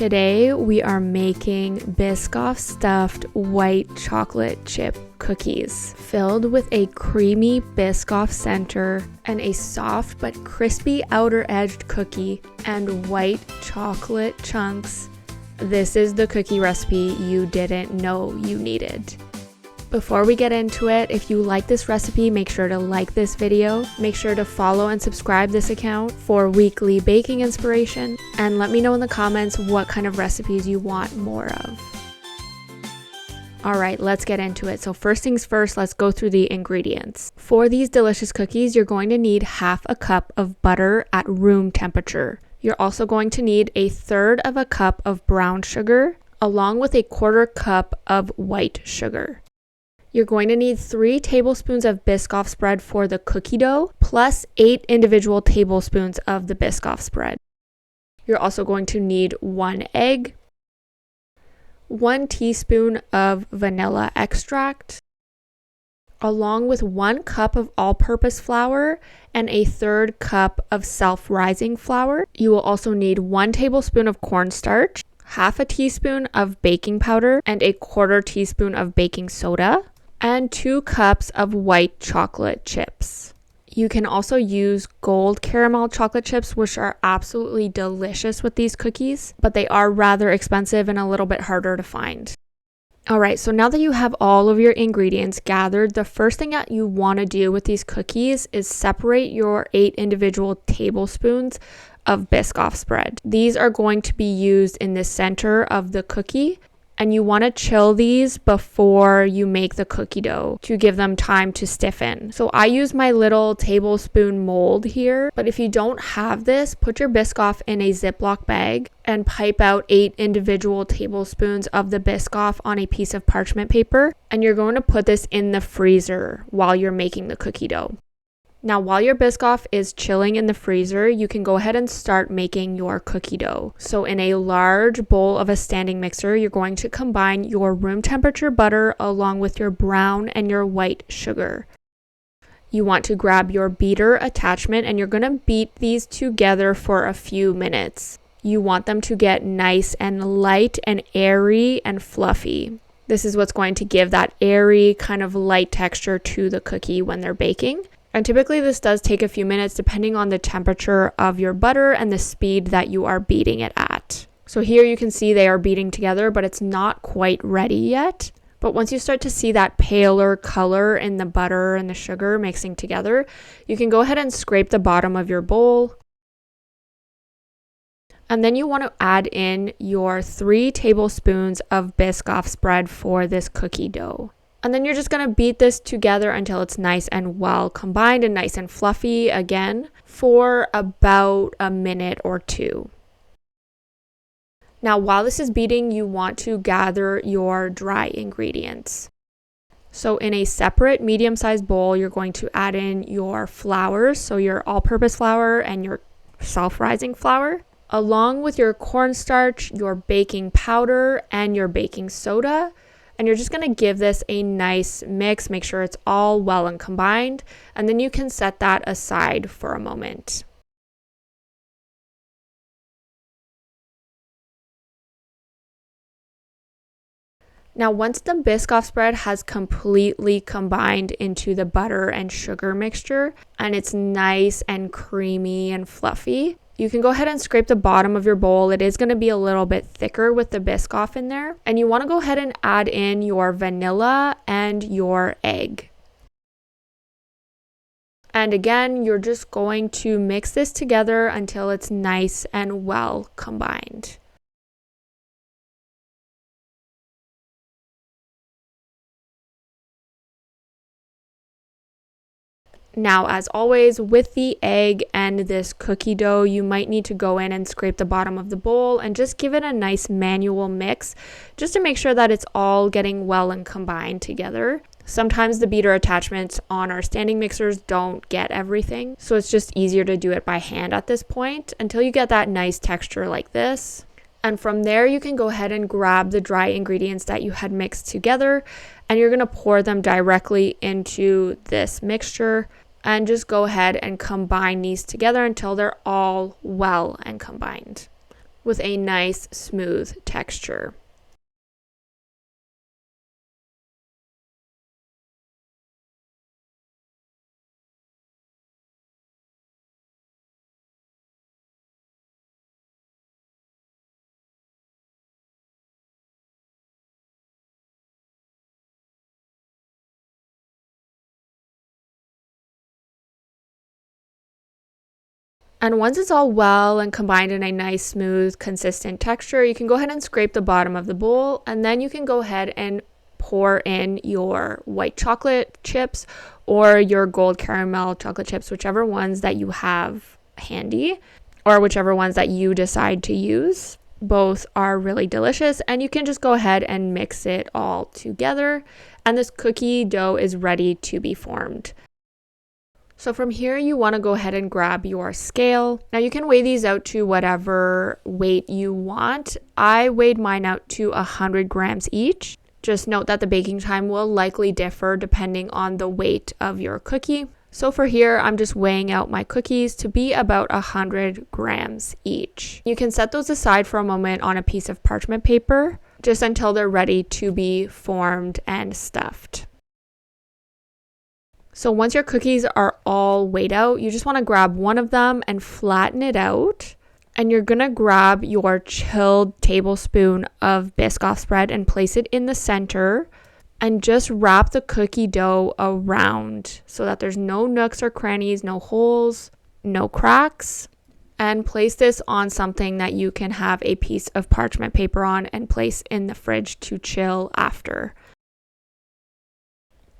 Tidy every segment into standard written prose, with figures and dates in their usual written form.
Today we are making Biscoff-Stuffed White Chocolate Chip Cookies filled with a creamy Biscoff center and a soft but crispy outer edged cookie and white chocolate chunks. This is the cookie recipe you didn't know you needed. Before we get into it, if you like this recipe, make sure to like this video, make sure to follow and subscribe this account for weekly baking inspiration, and let me know in the comments what kind of recipes you want more of. Alright, let's get into it. So first things first, let's go through the ingredients. For these delicious cookies, you're going to need half a cup of butter at room temperature. You're also going to need a third of a cup of brown sugar, along with a quarter cup of white sugar. You're going to need 3 tablespoons of Biscoff spread for the cookie dough, plus 8 individual tablespoons of the Biscoff spread. You're also going to need 1 egg, 1 teaspoon of vanilla extract, along with 1 cup of all-purpose flour and a third cup of self-rising flour. You will also need 1 tablespoon of cornstarch, half a teaspoon of baking powder, and a quarter teaspoon of baking soda, and 2 cups of white chocolate chips. You can also use gold caramel chocolate chips, which are absolutely delicious with these cookies, but they are rather expensive and a little bit harder to find. Alright, so now that you have all of your ingredients gathered, the first thing that you want to do with these cookies is separate your 8 individual tablespoons of Biscoff spread. These are going to be used in the center of the cookie, and you want to chill these before you make the cookie dough to give them time to stiffen. So I use my little tablespoon mold here, but if you don't have this, put your Biscoff in a Ziploc bag and pipe out 8 individual tablespoons of the Biscoff on a piece of parchment paper, and you're going to put this in the freezer while you're making the cookie dough. Now, while your Biscoff is chilling in the freezer, you can go ahead and start making your cookie dough. So in a large bowl of a standing mixer, you're going to combine your room temperature butter along with your brown and your white sugar. You want to grab your beater attachment and you're going to beat these together for a few minutes. You want them to get nice and light and airy and fluffy. This is what's going to give that airy kind of light texture to the cookie when they're baking. And typically this does take a few minutes depending on the temperature of your butter and the speed that you are beating it at. So here you can see they are beating together, but it's not quite ready yet. But once you start to see that paler color in the butter and the sugar mixing together, you can go ahead and scrape the bottom of your bowl. And then you want to add in your 3 tablespoons of Biscoff spread for this cookie dough. And then you're just going to beat this together until it's nice and well combined and nice and fluffy again for about a minute or 2. Now, while this is beating, you want to gather your dry ingredients. So in a separate medium-sized bowl, you're going to add in your flour, so your all-purpose flour and your self-rising flour, along with your cornstarch, your baking powder, and your baking soda. And you're just going to give this a nice mix, make sure it's all well and combined, and then you can set that aside for a moment. Now, once the Biscoff spread has completely combined into the butter and sugar mixture, and it's nice and creamy and fluffy, you can go ahead and scrape the bottom of your bowl. It is going to be a little bit thicker with the Biscoff in there. And you want to go ahead and add in your vanilla and your egg. And again, you're just going to mix this together until it's nice and well combined. Now, as always, with the egg and this cookie dough, you might need to go in and scrape the bottom of the bowl and just give it a nice manual mix just to make sure that it's all getting well and combined together. Sometimes the beater attachments on our standing mixers don't get everything, so it's just easier to do it by hand at this point until you get that nice texture like this. And from there, you can go ahead and grab the dry ingredients that you had mixed together, and you're going to pour them directly into this mixture and just go ahead and combine these together until they're all well and combined. with a nice smooth texture. And once it's all well and combined in a nice, smooth, consistent texture, you can go ahead and scrape the bottom of the bowl, and then you can go ahead and pour in your white chocolate chips or your gold caramel chocolate chips, whichever ones that you have handy or whichever ones that you decide to use. Both are really delicious, and you can just go ahead and mix it all together, and this cookie dough is ready to be formed. So from here, you want to go ahead and grab your scale. Now you can weigh these out to whatever weight you want. I weighed mine out to 100 grams each. Just note that the baking time will likely differ depending on the weight of your cookie. So for here, I'm just weighing out my cookies to be about 100 grams each. You can set those aside for a moment on a piece of parchment paper, just until they're ready to be formed and stuffed. So once your cookies are all weighed out, you just want to grab one of them and flatten it out. And you're going to grab your chilled tablespoon of Biscoff spread and place it in the center. And just wrap the cookie dough around so that there's no nooks or crannies, no holes, no cracks. And place this on something that you can have a piece of parchment paper on and place in the fridge to chill after.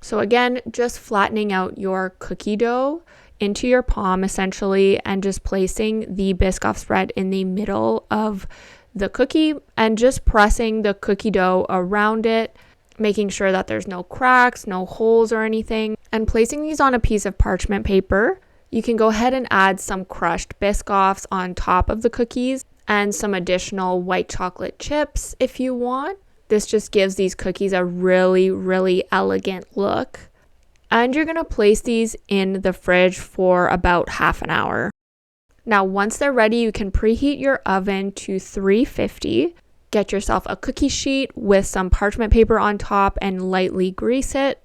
So again, just flattening out your cookie dough into your palm essentially, and just placing the Biscoff spread in the middle of the cookie and just pressing the cookie dough around it, making sure that there's no cracks, no holes or anything, and placing these on a piece of parchment paper. You can go ahead and add some crushed Biscoffs on top of the cookies and some additional white chocolate chips if you want. This just gives these cookies a really, really elegant look. And you're going to place these in the fridge for about half an hour. Now, once they're ready, you can preheat your oven to 350. Get yourself a cookie sheet with some parchment paper on top and lightly grease it.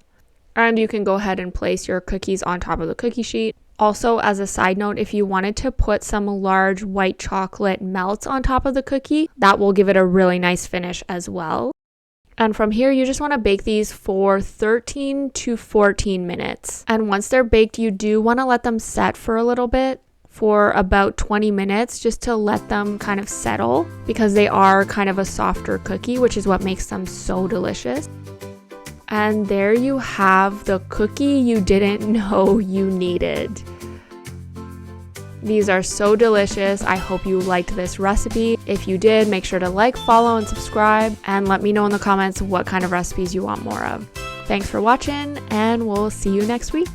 And you can go ahead and place your cookies on top of the cookie sheet. Also, as a side note, if you wanted to put some large white chocolate melts on top of the cookie, that will give it a really nice finish as well. And from here, you just want to bake these for 13 to 14 minutes. And once they're baked, you do want to let them set for a little bit, for about 20 minutes, just to let them kind of settle, because they are kind of a softer cookie, which is what makes them so delicious. And there you have the cookie you didn't know you needed. These are so delicious. I hope you liked this recipe. If you did, make sure to like, follow, and subscribe, and let me know in the comments what kind of recipes you want more of. Thanks for watching, and we'll see you next week.